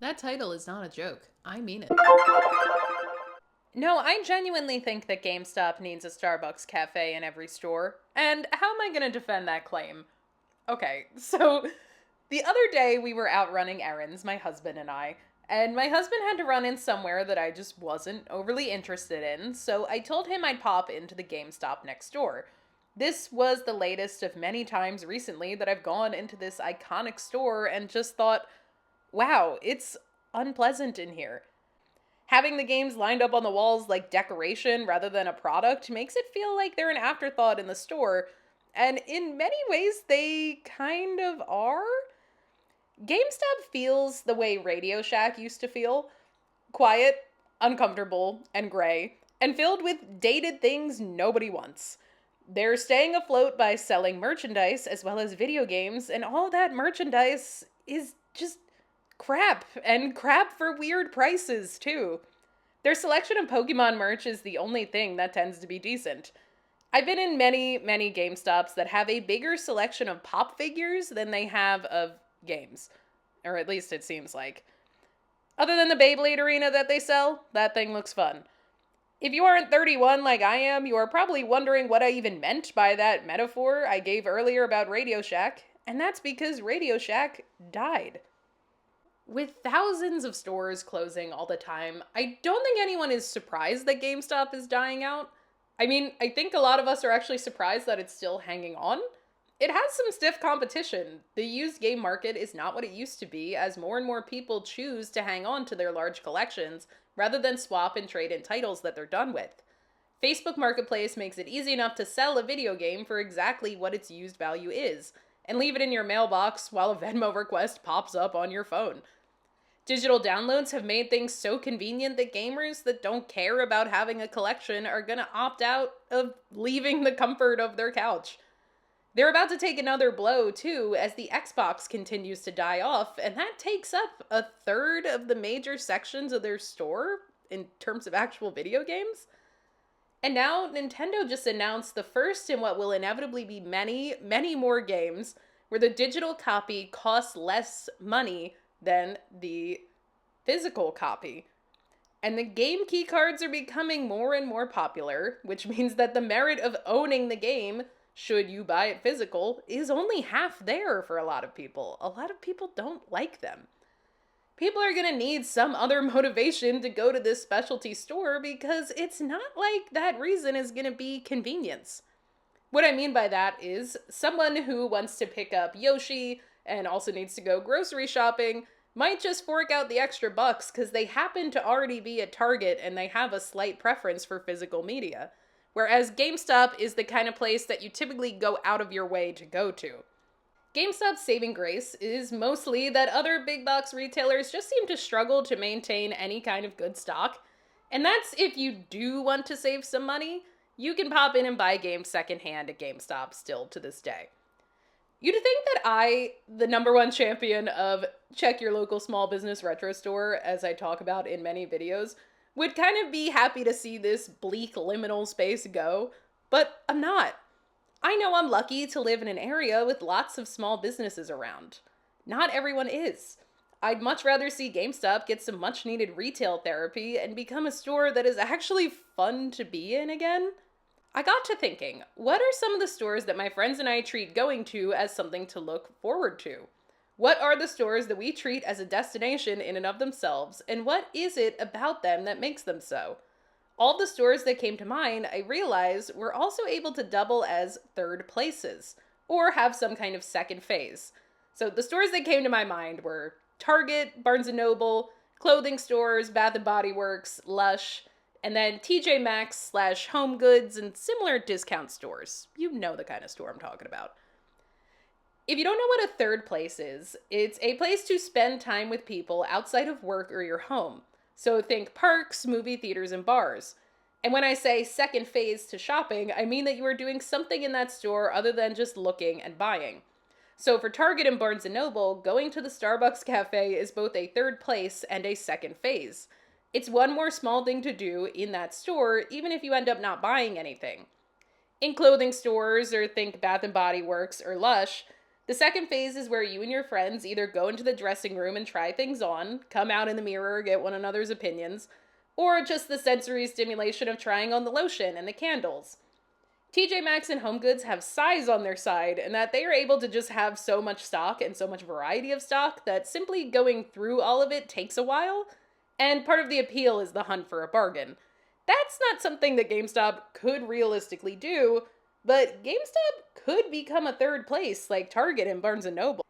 That title is not a joke. I mean it. No, I genuinely think that GameStop needs a Starbucks cafe in every store. And how am I going to defend that claim? Okay, so the other day we were out running errands, my husband and my husband had to run in somewhere that I just wasn't overly interested in, so I told him I'd pop into the GameStop next door. This was the latest of many times recently that I've gone into this iconic store and just thought, wow, it's unpleasant in here. Having the games lined up on the walls like decoration rather than a product makes it feel like they're an afterthought in the store, and in many ways, they kind of are. GameStop feels the way Radio Shack used to feel: quiet, uncomfortable, and gray, and filled with dated things nobody wants. They're staying afloat by selling merchandise as well as video games, and all that merchandise is just crap, and crap for weird prices, too. Their selection of Pokemon merch is the only thing that tends to be decent. I've been in many, many GameStops that have a bigger selection of pop figures than they have of games. Or at least it seems like. Other than the Beyblade arena that they sell, that thing looks fun. If you aren't 31 like I am, you are probably wondering what I even meant by that metaphor I gave earlier about Radio Shack, and that's because Radio Shack died. With thousands of stores closing all the time, I don't think anyone is surprised that GameStop is dying out. I mean, I think a lot of us are actually surprised that it's still hanging on. It has some stiff competition. The used game market is not what it used to be, as more and more people choose to hang on to their large collections rather than swap and trade in titles that they're done with. Facebook Marketplace makes it easy enough to sell a video game for exactly what its used value is, and leave it in your mailbox while a Venmo request pops up on your phone. Digital downloads have made things so convenient that gamers that don't care about having a collection are gonna opt out of leaving the comfort of their couch. They're about to take another blow, too, as the Xbox continues to die off, and that takes up a third of the major sections of their store in terms of actual video games. And now Nintendo just announced the first in what will inevitably be many, many more games where the digital copy costs less money than the physical copy. And the game key cards are becoming more and more popular, which means that the merit of owning the game, should you buy it physical, is only half there for a lot of people. A lot of people don't like them. People are gonna need some other motivation to go to this specialty store because it's not like that reason is gonna be convenience. What I mean by that is someone who wants to pick up Yoshi and also needs to go grocery shopping might just fork out the extra bucks because they happen to already be at Target and they have a slight preference for physical media. Whereas GameStop is the kind of place that you typically go out of your way to go to. GameStop's saving grace is mostly that other big box retailers just seem to struggle to maintain any kind of good stock. And that's if you do want to save some money, you can pop in and buy games secondhand at GameStop still to this day. You'd think that I, the number one champion of check your local small business retro store, as I talk about in many videos, would kind of be happy to see this bleak liminal space go, but I'm not. I know I'm lucky to live in an area with lots of small businesses around. Not everyone is. I'd much rather see GameStop get some much needed retail therapy and become a store that is actually fun to be in again. I got to thinking, what are some of the stores that my friends and I treat going to as something to look forward to? What are the stores that we treat as a destination in and of themselves, and what is it about them that makes them so? All the stores that came to mind, I realized, were also able to double as third places, or have some kind of second phase. So the stores that came to my mind were Target, Barnes& and Noble, clothing stores, Bath& and Body Works, Lush, and then TJ Maxx slash Home Goods and similar discount stores. You know the kind of store I'm talking about. If you don't know what a third place is, it's a place to spend time with people outside of work or your home. So think parks, movie theaters, and bars. And when I say second phase to shopping, I mean that you are doing something in that store other than just looking and buying. So for Target and Barnes& and Noble, going to the Starbucks cafe is both a third place and a second phase. It's one more small thing to do in that store, even if you end up not buying anything. In clothing stores, or think Bath& and Body Works or Lush, The second phase is where you and your friends either go into the dressing room and try things on, come out in the mirror, get one another's opinions, or just the sensory stimulation of trying on the lotion and the candles. TJ Maxx and HomeGoods have size on their side, and that they are able to just have so much stock and so much variety of stock that simply going through all of it takes a while, and part of the appeal is the hunt for a bargain. That's not something that GameStop could realistically do, but GameStop could become a third place like Target and Barnes & Noble.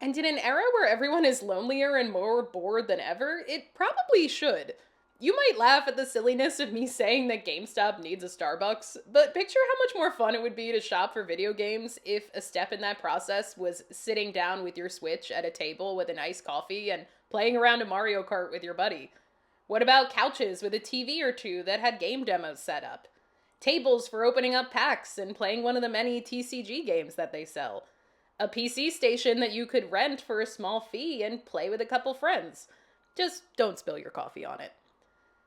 And in an era where everyone is lonelier and more bored than ever, it probably should. You might laugh at the silliness of me saying that GameStop needs a Starbucks, but picture how much more fun it would be to shop for video games if a step in that process was sitting down with your Switch at a table with an iced coffee and playing around a Mario Kart with your buddy. What about couches with a TV or two that had game demos set up? Tables for opening up packs and playing one of the many TCG games that they sell? A PC station that you could rent for a small fee and play with a couple friends? Just don't spill your coffee on it.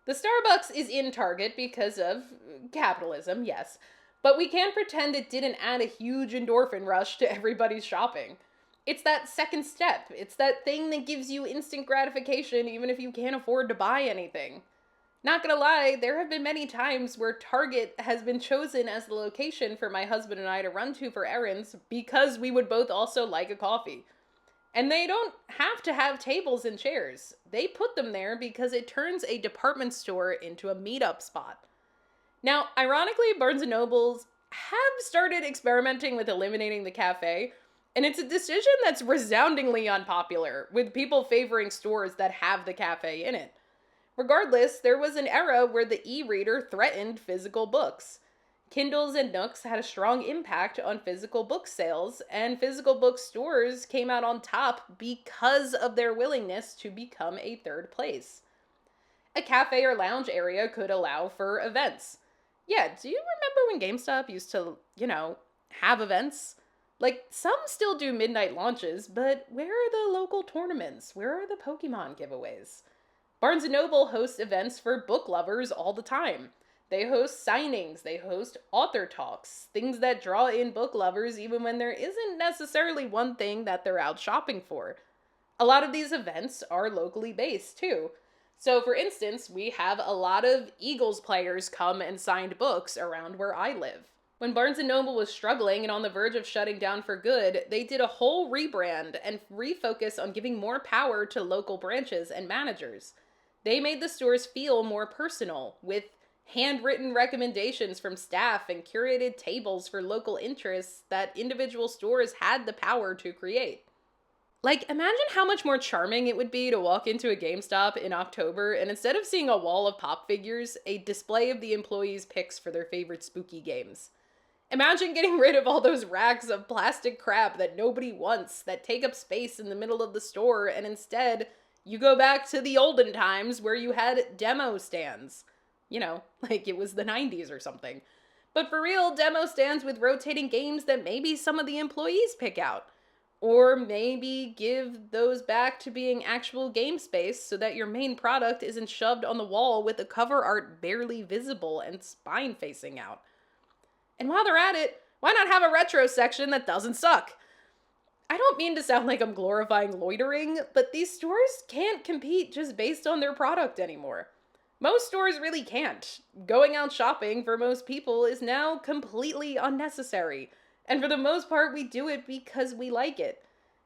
The Starbucks is in Target because of capitalism, yes, but we can't pretend it didn't add a huge endorphin rush to everybody's shopping. It's that second step. It's that thing that gives you instant gratification even if you can't afford to buy anything. Not gonna lie, there have been many times where Target has been chosen as the location for my husband and I to run to for errands because we would both also like a coffee. And they don't have to have tables and chairs. They put them there because it turns a department store into a meetup spot. Now, ironically, Barnes & Nobles have started experimenting with eliminating the cafe, and it's a decision that's resoundingly unpopular, with people favoring stores that have the cafe in it. Regardless, there was an era where the e-reader threatened physical books. Kindles and Nooks had a strong impact on physical book sales, and physical book stores came out on top because of their willingness to become a third place. A cafe or lounge area could allow for events. Yeah, do you remember when GameStop used to, have events? Like, some still do midnight launches, but where are the local tournaments? Where are the Pokemon giveaways? Barnes & Noble hosts events for book lovers all the time. They host signings, they host author talks, things that draw in book lovers even when there isn't necessarily one thing that they're out shopping for. A lot of these events are locally based too. So for instance, we have a lot of Eagles players come and signed books around where I live. When Barnes & Noble was struggling and on the verge of shutting down for good, they did a whole rebrand and refocus on giving more power to local branches and managers. They made the stores feel more personal, with handwritten recommendations from staff and curated tables for local interests that individual stores had the power to create. Like, imagine how much more charming it would be to walk into a GameStop in October and instead of seeing a wall of pop figures, a display of the employees' picks for their favorite spooky games. Imagine getting rid of all those racks of plastic crap that nobody wants, that take up space in the middle of the store, and instead, you go back to the olden times where you had demo stands. Like it was the 90s or something. But for real, demo stands with rotating games that maybe some of the employees pick out. Or maybe give those back to being actual game space so that your main product isn't shoved on the wall with the cover art barely visible and spine facing out. And while they're at it, why not have a retro section that doesn't suck? I don't mean to sound like I'm glorifying loitering, but these stores can't compete just based on their product anymore. Most stores really can't. Going out shopping for most people is now completely unnecessary. And for the most part, we do it because we like it.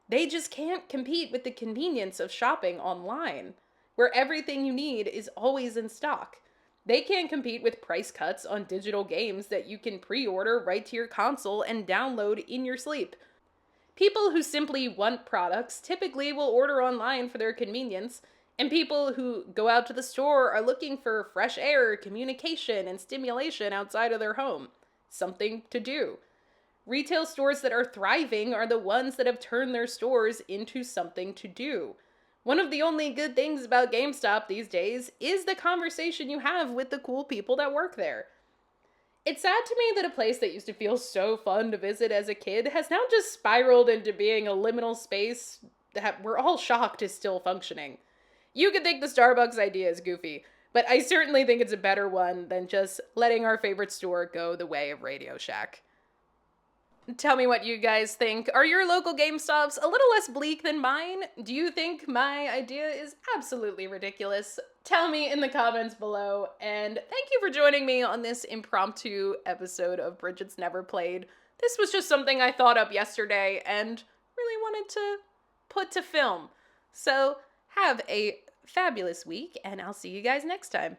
They just can't compete with the convenience of shopping online, where everything you need is always in stock. They can't compete with price cuts on digital games that you can pre-order right to your console and download in your sleep. People who simply want products typically will order online for their convenience, and people who go out to the store are looking for fresh air, communication, and stimulation outside of their home. Something to do. Retail stores that are thriving are the ones that have turned their stores into something to do. One of the only good things about GameStop these days is the conversation you have with the cool people that work there. It's sad to me that a place that used to feel so fun to visit as a kid has now just spiraled into being a liminal space that we're all shocked is still functioning. You could think the Starbucks idea is goofy, but I certainly think it's a better one than just letting our favorite store go the way of Radio Shack. Tell me what you guys think. Are your local GameStops a little less bleak than mine? Do you think my idea is absolutely ridiculous? Tell me in the comments below, and thank you for joining me on this impromptu episode of Bridget's Never Played. This was just something I thought up yesterday and really wanted to put to film. So have a fabulous week, and I'll see you guys next time.